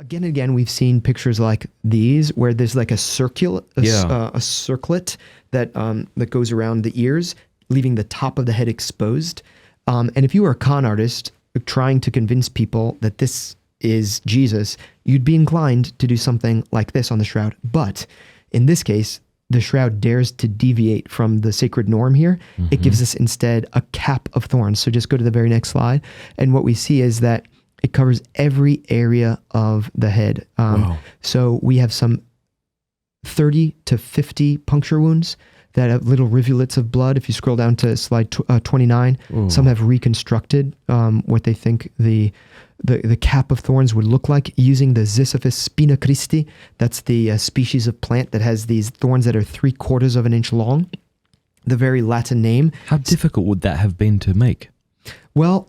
Again and again, we've seen pictures like these where there's like a circlet that that goes around the ears, leaving the top of the head exposed. And if you were a con artist trying to convince people that this is Jesus, you'd be inclined to do something like this on the shroud. But in this case, the shroud dares to deviate from the sacred norm here. Mm-hmm. It gives us instead a cap of thorns. So just go to the very next slide. And what we see is that it covers every area of the head. Wow. So we have some 30 to 50 puncture wounds that have little rivulets of blood. If you scroll down to slide 29, some have reconstructed what they think the cap of thorns would look like using the Ziziphus spina Christi. That's the species of plant that has these thorns that are 3/4 of an inch long. The very Latin name. How difficult would that have been to make? Well,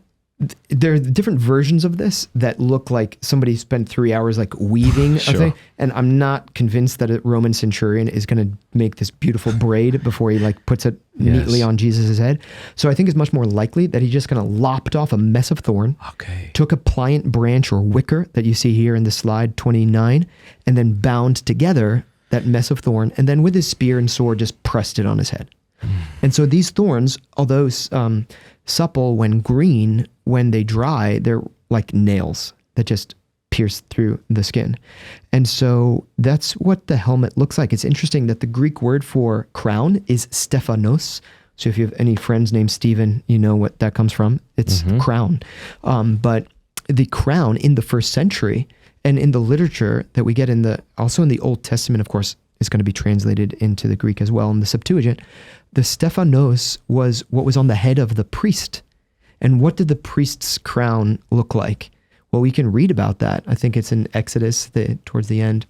there are different versions of this that look like somebody spent 3 hours like weaving Sure. a thing. And I'm not convinced that a Roman centurion is going to make this beautiful braid before he like puts it neatly on Jesus's head. So I think it's much more likely that he just kind of lopped off a mess of thorn, took a pliant branch or wicker that you see here in the slide 29, and then bound together that mess of thorn, and then with his spear and sword just pressed it on his head. And so these thorns, although supple when green, when they dry, they're like nails that just pierce through the skin. And so that's what the helmet looks like. It's interesting that the Greek word for crown is Stephanos. So if you have any friends named Stephen, you know what that comes from. It's crown. But the crown in the first century and in the literature that we get also in the Old Testament, of course, is going to be translated into the Greek as well in the Septuagint. The Stephanos was what was on the head of the priest. And what did the priest's crown look like? Well, we can read about that. I think it's in Exodus towards the end.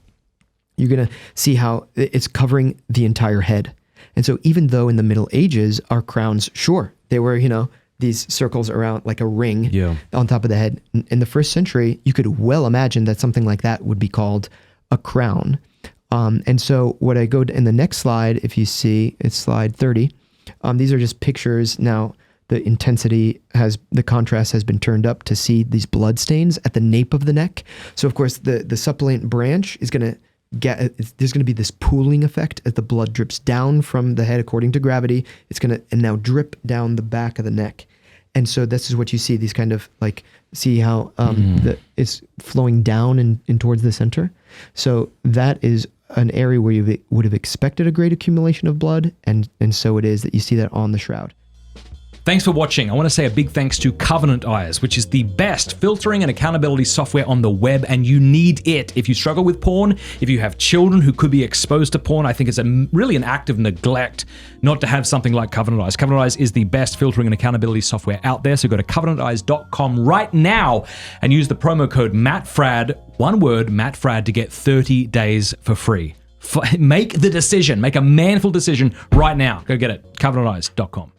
You're going to see how it's covering the entire head. And so even though in the Middle Ages, our crowns, sure, they were, these circles around like a ring on top of the head. In the first century, you could well imagine that something like that would be called a crown. And so what I go to in the next slide, if you see, it's slide 30. These are just pictures. Now, the contrast has been turned up to see these blood stains at the nape of the neck. So of course, the supplement branch is going to there's going to be this pooling effect as the blood drips down from the head according to gravity. It's going to now drip down the back of the neck. And so this is what you see, these kind of like, see how it's flowing down and towards the center. So that is an area where you would have expected a great accumulation of blood, and so it is that you see that on the shroud. Thanks for watching. I want to say a big thanks to Covenant Eyes, which is the best filtering and accountability software on the web, and you need it. If you struggle with porn, if you have children who could be exposed to porn, I think it's really an act of neglect not to have something like Covenant Eyes. Covenant Eyes is the best filtering and accountability software out there, so go to covenanteyes.com right now and use the promo code MattFradd, one word, MattFradd, to get 30 days for free. Make the decision. Make a manful decision right now. Go get it. covenanteyes.com.